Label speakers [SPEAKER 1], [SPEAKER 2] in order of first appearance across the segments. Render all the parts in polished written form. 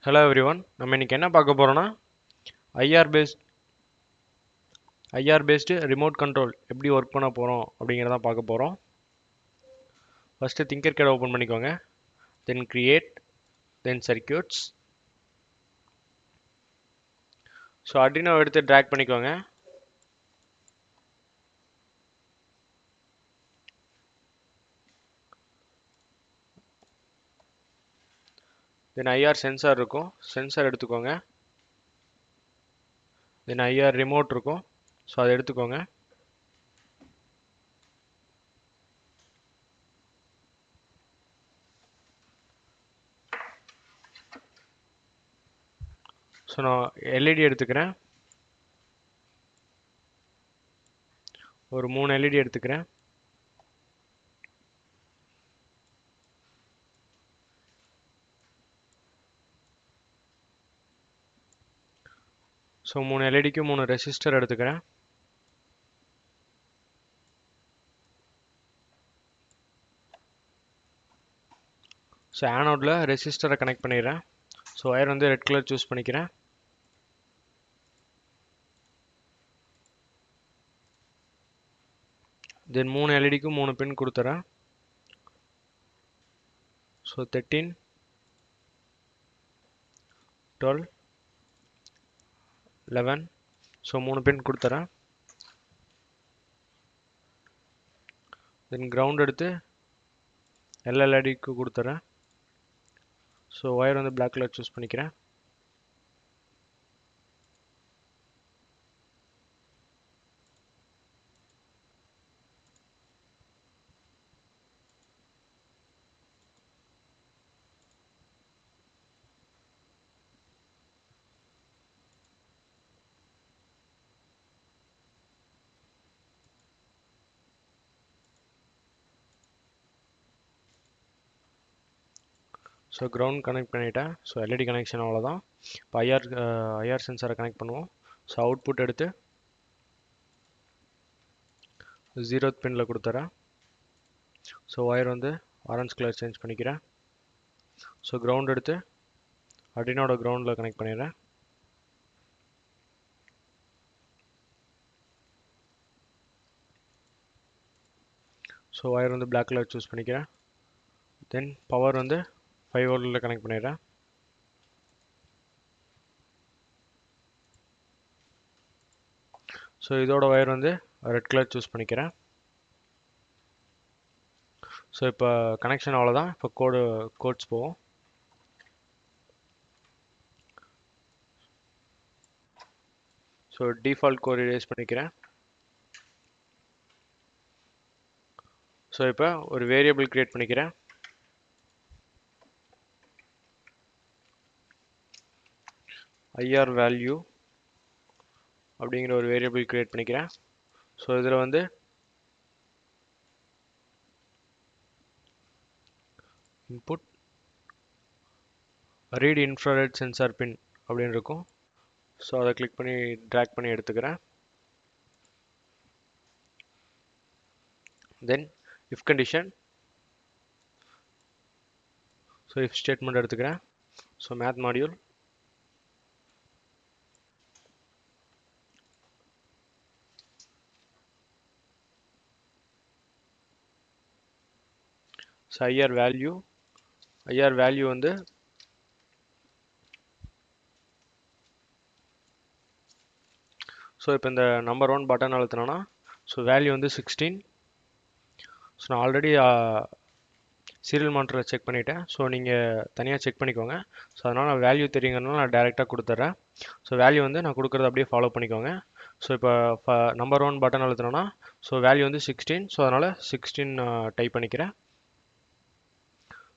[SPEAKER 1] Hello everyone. நம்ம இன்னைக்கு என்ன பார்க்க போறோம்னா IR based ரிமோட் கண்ட்ரோல் எப்படி ஒர்க் பண்ண போறோம் அப்படிங்கறத பார்க்க போறோம். ஃபர்ஸ்ட் Tinkercad ஓபன் பண்ணிக்கோங்க. Then create, then circuits. So Arduino எடுத்து drag பண்ணிக்கோங்க. Then IR sensor இருக்கும். Sensor எடுத்துக்கோங்க. Then IR remote இருக்கும். So அதை எடுத்துக்கோங்க. ஸோ நான் LED எடுத்துக்கிறேன். ஒரு 3 LED எடுத்துக்கிறேன். ஸோ 3 LEDக்கு 3 ரெசிஸ்டர் எடுத்துக்கிறேன். ஸோ ஆனோடில் ரெசிஸ்டரை கனெக்ட் பண்ணிடுறேன். ஸோ ஒயர் வந்து ரெட் கலர் சூஸ் பண்ணிக்கிறேன். தென் 3 எல்இடிக்கு 3 பின் கொடுத்துறேன். ஸோ 13, 12, 11. ஸோ 3 பின் கொடுத்துறேன். தென் கிரவுண்ட் எடுத்து எல்எல்இடிக்கு கொடுத்துறேன். ஸோ ஒயர் வந்து பிளாக் கலர் சூஸ் பண்ணிக்கிறேன். ஸோ கிரவுண்ட் கனெக்ட் பண்ணிட்டேன். ஸோ எல்இடி கனெக்ஷன் அவ்வளோதான். இப்போ ஐஆர் சென்சாரை கனெக்ட் பண்ணுவோம். ஸோ அவுட்புட் எடுத்து 0th பின்னில் கொடுத்துறேன். ஸோ ஒயர் வந்து ஆரஞ்ச் கலர் சேஞ்ச் பண்ணிக்கிறேன். ஸோ கிரவுண்ட் எடுத்து Arduinoட கிரவுண்டில் கனெக்ட் பண்ணிடுறேன். ஸோ ஒயர் வந்து பிளாக் கலர் சூஸ் பண்ணிக்கிறேன். தென் பவர் வந்து 5 வோல்ட்டில் கனெக்ட் பண்ணிடுறேன். ஸோ இதோட ஒயர் வந்து ரெட் கலர் சூஸ் பண்ணிக்கிறேன். ஸோ இப்போ கனெக்ஷன் அவ்வளோதான். இப்போ கோட்ஸ் போவோம். ஸோ டிஃபால்ட் கோட் erase பண்ணிக்கிறேன். ஸோ இப்போ ஒரு வேரியபிள் கிரியேட் பண்ணிக்கிறேன். IR வேல்யூ அப்படிங்கிற ஒரு வேரியபிள் கிரியேட் பண்ணிக்கிறேன். ஸோ இதில் வந்து input read infrared sensor pin அப்படின்னு இருக்கும். ஸோ அதை கிளிக் பண்ணி ட்ராக் பண்ணி எடுத்துக்கிறேன். Then if condition. So if statement எடுத்துக்கிறேன். So math module so IR value வந்து ஸோ இப்போ இந்த நம்பர் 1 பட்டன் அழுத்தினோன்னா ஸோ வேல்யூ வந்து 16. ஸோ நான் ஆல்ரெடி சீரியல் மானிட்டரில் செக் பண்ணிவிட்டேன். ஸோ நீங்கள் தனியாக செக் பண்ணிக்கோங்க. ஸோ அதனால் நான் வேல்யூ தெரியுங்கிறதுனால நான் டேரெக்டாக கொடுத்துட்றேன். ஸோ வேல்யூ வந்து நான் கொடுக்குறத அப்படியே ஃபாலோ பண்ணிக்கோங்க. ஸோ இப்போ நம்பர் 1 பட்டன் அழுத்தினோன்னா ஸோ வேல்யூ வந்து 16. ஸோ அதனால் 16 டைப் பண்ணிக்கிறேன்.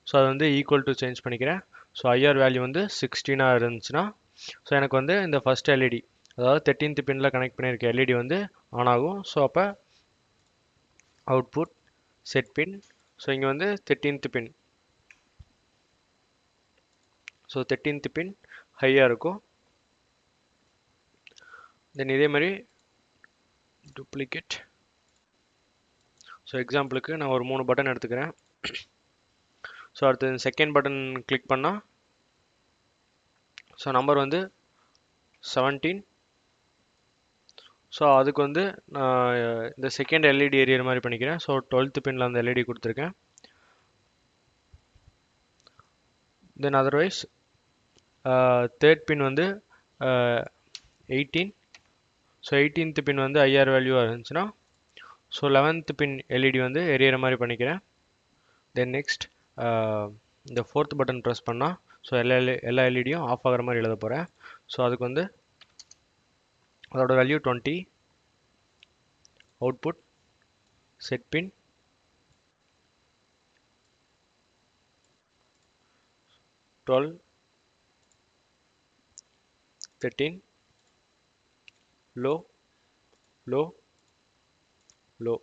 [SPEAKER 1] ஸோ அது வந்து ஈக்குவல் டு சேஞ்ச் பண்ணிக்கிறேன். ஸோ IR வேல்யூ வந்து 16 இருந்துச்சுன்னா ஸோ எனக்கு வந்து இந்த ஃபர்ஸ்ட் எல்இடி அதாவது 13th பின்னில் கனெக்ட் பண்ணியிருக்க எல்இடி வந்து ஆன் ஆகும். ஸோ அப்போ அவுட்புட் செட் பின். ஸோ இங்கே வந்து 13th பின். ஸோ 13th பின் ஹையாக இருக்கும். தென் இதே மாதிரி டூப்ளிகேட். ஸோ எக்ஸாம்பிளுக்கு நான் ஒரு 3 பட்டன் எடுத்துக்கிறேன். ஸோ அடுத்து செகண்ட் பட்டன் கிளிக் பண்ணால் ஸோ நம்பர் வந்து 17. ஸோ அதுக்கு வந்து நான் இந்த செகண்ட் எல்இடி எரியர் மாதிரி பண்ணிக்கிறேன். ஸோ 12th பின்ல அந்த எல்இடி கொடுத்துருக்கேன். தென் அதர்வைஸ் தேர்ட் பின் வந்து 18. ஸோ 18th பின் வந்து ஐஆர் வேல்யூவாக இருந்துச்சுன்னா ஸோ 11th பின் எல்இடி வந்து எரியற மாதிரி பண்ணிக்கிறேன். தென் நெக்ஸ்ட் இந்த 4th பட்டன் ப்ரெஸ் பண்ணால் ஸோ எல்லா எல்இடியும் ஆஃப் ஆகிற மாதிரி எழுத போகிறேன். ஸோ அதுக்கு வந்து அதோட value 20. Output set pin 12, 13, low, low, low.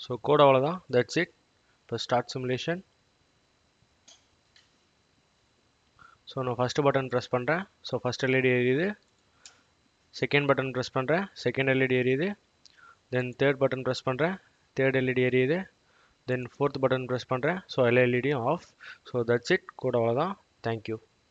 [SPEAKER 1] So code அவ்வளோதான். That's it. இப்போ ஸ்டார்ட் சிமுலேஷன். ஸோ நான் ஃபஸ்ட்டு பட்டன் ப்ரெஸ் பண்ணுறேன். ஸோ ஃபஸ்ட் எல்இடி எரியுது. செகண்ட் பட்டன் ப்ரெஸ் பண்ணுறேன். செகண்ட் எல்இடி எரியுது. தென் தேர்ட் பட்டன் ப்ரெஸ் பண்ணுறேன். தேர்ட் எல்இடி எரியுது. Then fourth button press பண்ணுறேன். ஸோ எல்லா எல்இடியும் off. So that's it. Code அவ்வளோதான். தேங்க்யூ.